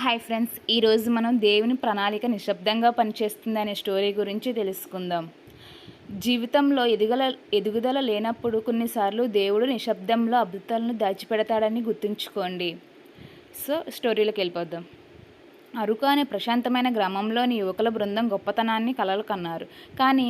Hi friends, ఈరోజు మనం దేవుని ప్రణాళిక నిశ్శబ్దంగా పనిచేస్తుంది అనే స్టోరీ గురించి తెలుసుకుందాం. జీవితంలో ఎదుగుదల లేనప్పుడు కొన్నిసార్లు దేవుడు నిశ్శబ్దంలో అద్భుతాలను దాచిపెడతాడని గుర్తుంచుకోండి. సో స్టోరీలోకి వెళ్ళిపోదాం. అరకు అనే ప్రశాంతమైన గ్రామంలోని యువకుల బృందం గొప్పతనాన్ని కలలు కన్నారు. కానీ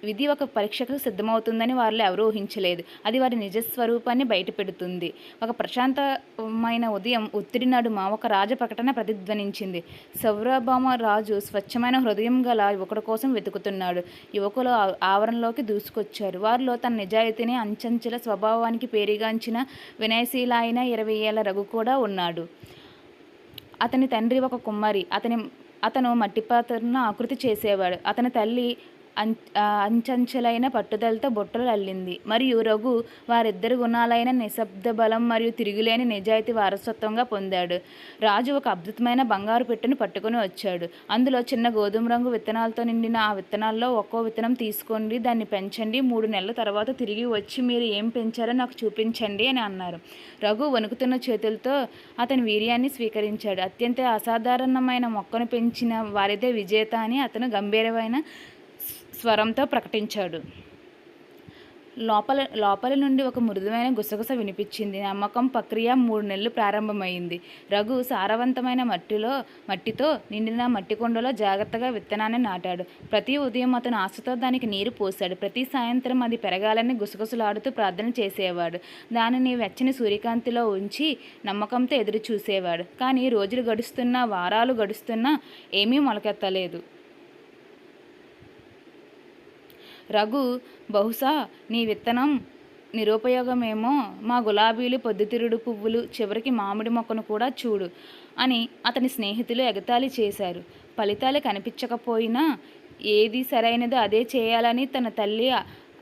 విధి ఒక పరీక్షకు సిద్ధమవుతుందని వారిలో ఎవరూ ఊహించలేదు. అది వారి నిజస్వరూపాన్ని బయటపెడుతుంది. ఒక ప్రశాంతమైన ఉదయం ఒత్తిడి నడుమ ఒక రాజ ప్రకటన ప్రతిధ్వనించింది. సౌరభామ రాజు స్వచ్ఛమైన హృదయం గల యువకుడి కోసం వెతుకుతున్నాడు. యువకులు ఆవరణలోకి దూసుకొచ్చారు. వారిలో తన నిజాయితీని, అంచంచల స్వభావానికి పేరుగాంచిన వినయశీల అయిన 20 ఏళ్ల రఘు కూడా ఉన్నాడు. అతని తండ్రి ఒక కుమ్మరి. అతను మట్టి పాత్రను ఆకృతి చేసేవాడు. అతని తల్లి అంచంచలైన పట్టుదలతో బుట్టలు అల్లింది. మరియు రఘు వారిద్దరి గుణాలైన నిశ్శబ్ద బలం మరియు తిరుగులేని నిజాయితీ వారసత్వంగా పొందాడు. రాజు ఒక అద్భుతమైన బంగారు పెట్టెను పట్టుకుని వచ్చాడు. అందులో చిన్న గోధుమ రంగు విత్తనాలతో నిండిన ఆ విత్తనాల్లో ఒక్కో విత్తనం తీసుకోండి, దాన్ని పెంచండి, 3 నెలల తర్వాత తిరిగి వచ్చి మీరు ఏం పెంచారో నాకు చూపించండి అని అన్నారు. రఘు వణుకుతున్న చేతులతో అతని వీర్యాన్ని స్వీకరించాడు. అత్యంత అసాధారణమైన మొక్కను పెంచిన వారిదే విజేత అని అతను గంభీరమైన స్వరంతో ప్రకటించాడు. లోపలి నుండి ఒక మృదువైన గుసగుస వినిపించింది. నమ్మకం ప్రక్రియ 3 నెలలు ప్రారంభమైంది. రఘు సారవంతమైన మట్టితో నిండిన మట్టి కుండలో జాగ్రత్తగా విత్తనాన్ని నాటాడు. ప్రతి ఉదయం అతను ఆశతో దానికి నీరు పోశాడు. ప్రతి సాయంత్రం అది పెరగాలని గుసగుసలాడుతూ ప్రార్థన చేసేవాడు. దానిని వెచ్చని సూర్యకాంతిలో ఉంచి నమ్మకంతో ఎదురు చూసేవాడు. కానీ రోజులు గడుస్తున్నా, వారాలు గడుస్తున్నా ఏమీ మొలకెత్తలేదు. రఘు, బహుశా నీ విత్తనం నిరుపయోగమేమో, మా గులాబీలు, పొద్దుతిరుడు పువ్వులు, చివరికి మామిడి మొక్కను కూడా చూడు అని అతని స్నేహితులు ఎగతాళి చేశారు. ఫలితాలు కనిపించకపోయినా ఏది సరైనదో అదే చేయాలని తన తల్లి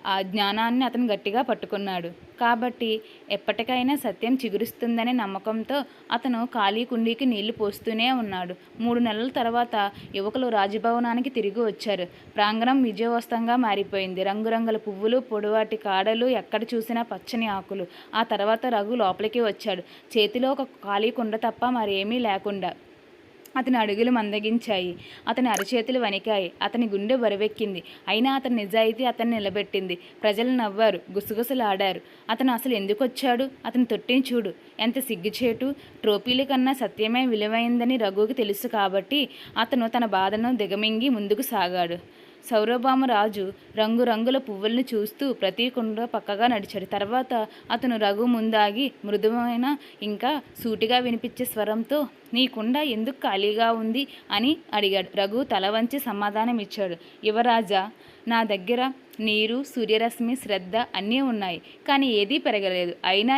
ఆ జ్ఞానాన్ని అతను గట్టిగా పట్టుకున్నాడు. కాబట్టి ఎప్పటికైనా సత్యం చిగురిస్తుందనే నమ్మకంతో అతను ఖాళీ కుండీకి నీళ్లు పోస్తూనే ఉన్నాడు. 3 నెలల తర్వాత యువకులు రాజభవనానికి తిరిగి వచ్చారు. ప్రాంగణం విజయవస్తంగా మారిపోయింది. రంగురంగుల పువ్వులు, పొడవాటి కాడలు, ఎక్కడ చూసినా పచ్చని ఆకులు. ఆ తర్వాత రఘు లోపలికి వచ్చాడు, చేతిలో ఒక ఖాళీ కుండ తప్ప మరేమీ లేకుండా. అతని అడుగులు మందగించాయి. అతని అరచేతులు వణికాయి. అతని గుండె బరువెక్కింది. అయినా అతని నిజాయితీ అతన్ని నిలబెట్టింది. ప్రజలు నవ్వారు, గుసగుసలాడారు. అతను అసలు ఎందుకు వచ్చాడు? అతని తొట్టిని చూడు, ఎంత సిగ్గుచేటు. ట్రోఫీల కన్నా సత్యమే విలువైందని రఘుకి తెలుసు. కాబట్టి అతను తన బాధను దిగమింగి ముందుకు సాగాడు. సౌరభామ రాజు రంగురంగుల పువ్వులను చూస్తూ ప్రతి కుండ పక్కగా నడిచాడు. తర్వాత అతను రఘు ముందాగి మృదువైన, ఇంకా సూటిగా వినిపించే స్వరంతో, నీ కుండ ఎందుకు ఖాళీగా ఉంది అని అడిగాడు. రఘు తల వంచి సమాధానం ఇచ్చాడు. యువరాజా, నా దగ్గర నీరు, సూర్యరశ్మి, శ్రద్ధ అన్నీ ఉన్నాయి, కానీ ఏదీ పెరగలేదు. అయినా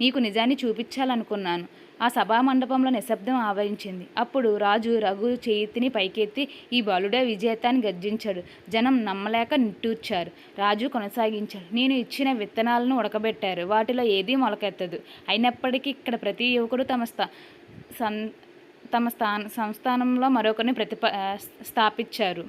నీకు నిజాన్ని చూపించాలనుకున్నాను. ఆ సభామండపంలో నిశ్శబ్దం ఆవరించింది. అప్పుడు రాజు రఘు చేతిని పైకెత్తి, ఈ బాలుడే విజేత అని గర్జించాడు. జనం నమ్మలేక నిట్టూర్చారు. రాజు కొనసాగించాడు, నేను ఇచ్చిన విత్తనాలను ఉడకబెట్టారు, వాటిలో ఏదీ మొలకెత్తదు. అయినప్పటికీ ఇక్కడ ప్రతి యువకుడు తమ సంస్థానంలో మరొకరిని స్థాపించారు.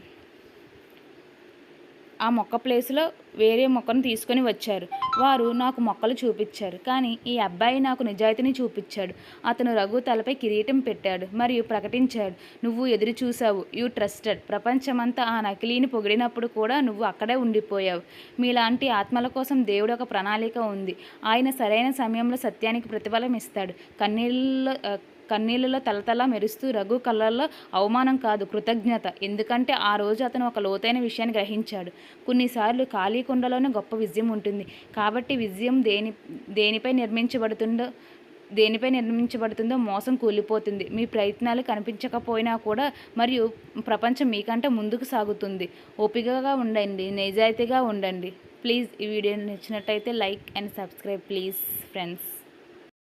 ఆ మొక్క ప్లేస్లో వేరే మొక్కను తీసుకొని వచ్చారు. వారు నాకు మొక్కలు చూపించారు, కానీ ఈ అబ్బాయి నాకు నిజాయితీని చూపించాడు. అతను రఘు తలపై కిరీటం పెట్టాడు మరియు ప్రకటించాడు, నువ్వు ఎదురు చూసావు, యూ ట్రస్టెడ్. ప్రపంచమంతా ఆ నకిలీని పొగిడినప్పుడు కూడా నువ్వు అక్కడే ఉండిపోయావు. మీలాంటి ఆత్మల కోసం దేవుడు ఒక ప్రణాళిక ఉంది. ఆయన సరైన సమయంలో సత్యానికి ప్రతిఫలం ఇస్తాడు. కన్నీళ్ళలో తలతలా మెరుస్తూ రఘు కళ్ళల్లో అవమానం కాదు, కృతజ్ఞత. ఎందుకంటే ఆ రోజు అతను ఒక లోతైన విషయాన్ని గ్రహించాడు. కొన్నిసార్లు ఖాళీ కుండలోనే గొప్ప విజయం ఉంటుంది. కాబట్టి విజయం దేనిపై నిర్మించబడుతుందో మోసం కూలిపోతుంది. మీ ప్రయత్నాలు కనిపించకపోయినా కూడా మరియు ప్రపంచం మీకంటే ముందుకు సాగుతుంది. ఓపికగా ఉండండి, నిజాయితీగా ఉండండి. ప్లీజ్ ఈ వీడియో నచ్చినట్టయితే like and subscribe please friends.